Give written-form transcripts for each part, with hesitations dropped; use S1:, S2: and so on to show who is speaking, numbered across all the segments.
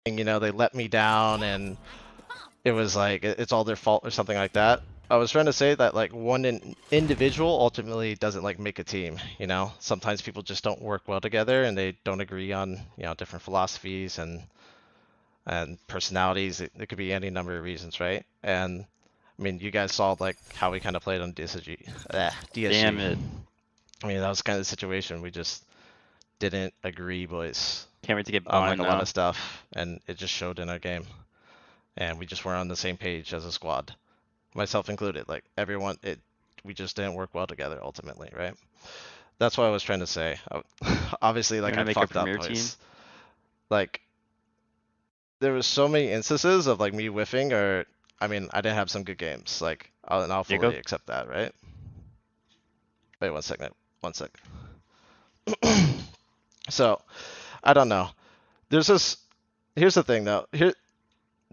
S1: you know, they let me down and it was like it's all their fault or something like that. I was trying to say that like one individual ultimately doesn't like make a team, you know? Sometimes people just don't work well together and they don't agree on, you know, different philosophies and personalities. It could be any number of reasons, right? And I mean, you guys saw like how we kind of played on DSG.
S2: Damn it.
S1: I mean, that was kind of the situation. We just didn't agree, boys,
S2: Can't wait to get
S1: on like
S2: boned
S1: a lot
S2: now.
S1: of stuff, and it just showed in our game. And we just weren't on the same page as a squad, myself included. Like everyone, we just didn't work well together ultimately, right? That's what I was trying to say. Obviously,
S2: You
S1: like
S2: wanna
S1: I
S2: make up
S1: fucked
S2: from
S1: up,
S2: your team?
S1: boys. Like there was so many instances of like me whiffing, or I mean, I didn't have some good games. Like I'll fully
S2: Jacob?
S1: accept that, right? Wait one second. One sec. So I don't know. There's this. Here's the thing though.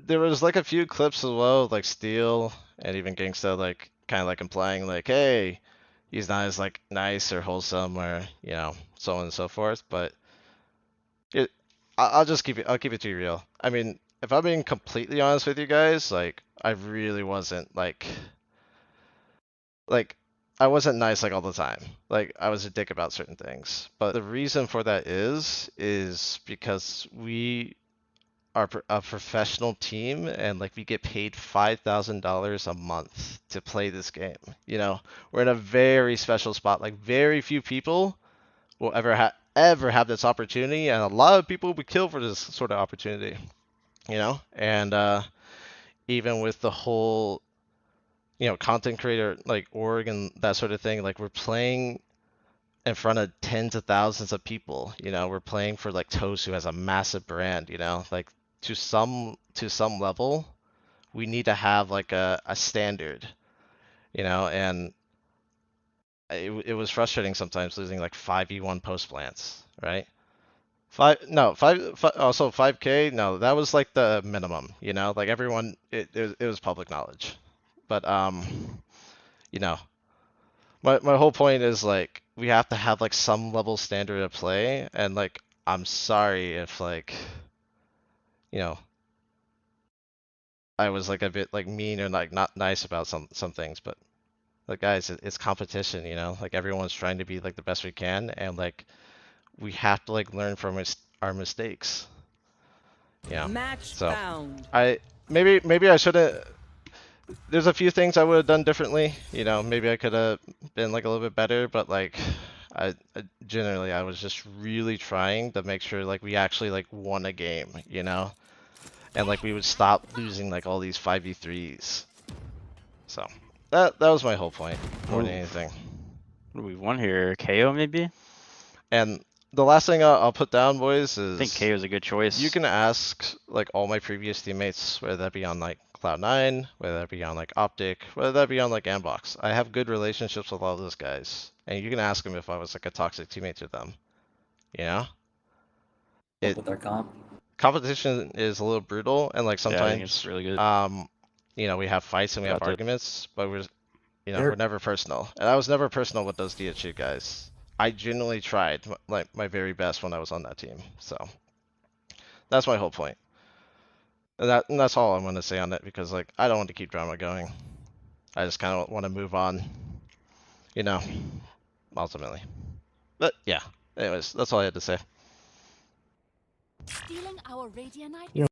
S1: There was like a few clips as well, like Steel and even Gangsta, like kind of like implying like, hey, he's not as like nice or wholesome or you know so on and so forth. But it, I'll just I'll keep it to you real. I mean, if I'm being completely honest with you guys, like I really wasn't like I wasn't nice like all the time. Like I was a dick about certain things. But the reason for that is because we are a professional team and like we get paid $5,000 a month to play this game. You know, we're in a very special spot. Like very few people will ever have this opportunity, and a lot of people would kill for this sort of opportunity. You know, and even with the whole you know content creator like org and that sort of thing, like we're playing in front of tens of thousands of people. You know, we're playing for like Toast, who has a massive brand. You know, like to some level, we need to have like a standard. You know, and it was frustrating sometimes losing like 5v1 post plants, right? Also 5K. No, that was like the minimum. You know, like everyone, it was public knowledge. But you know, my whole point is like we have to have like some level standard of play, and like I'm sorry if like you know I was like a bit like mean or like not nice about some things, but like guys, it's competition, you know, like everyone's trying to be like the best we can, and like we have to like learn from our mistakes, you know.
S3: Match
S1: So
S3: found.
S1: I maybe I shouldn't. There's a few things I would have done differently. You know, maybe I could have been like a little bit better, but like I generally I was just really trying to make sure like we actually like won a game, you know, and like we would stop losing like all these 5v3s. So that was my whole point more than
S2: Ooh.
S1: anything.
S2: What do we won here? KO maybe?
S1: And the last thing I'll put down, boys,
S2: I think
S1: is
S2: KO is a good
S1: you
S2: choice.
S1: can ask like all my previous teammates, whether that be on like Cloud9, whether that be on like Optic, whether that be on like Ambox. I have good relationships with all those guys, and you can ask them if I was like a toxic teammate to them. You know,
S4: Up
S1: it
S4: with our comp.
S1: competition is a little brutal, and like
S2: Yeah, I think it's
S1: sometimes,
S2: really good.
S1: you know, we have fights and we have
S2: Got that.
S1: arguments, but you know,
S4: There-
S1: we're never personal. And I was never personal with those DHG guys. I genuinely tried like my very best when I was on that team. So that's my whole point. And that's all I'm gonna say on it because like I don't want to keep drama going. I just kind of want to move on, you know, ultimately. But yeah, anyways, that's all I had to say.
S5: Stealing our Radianite
S4: You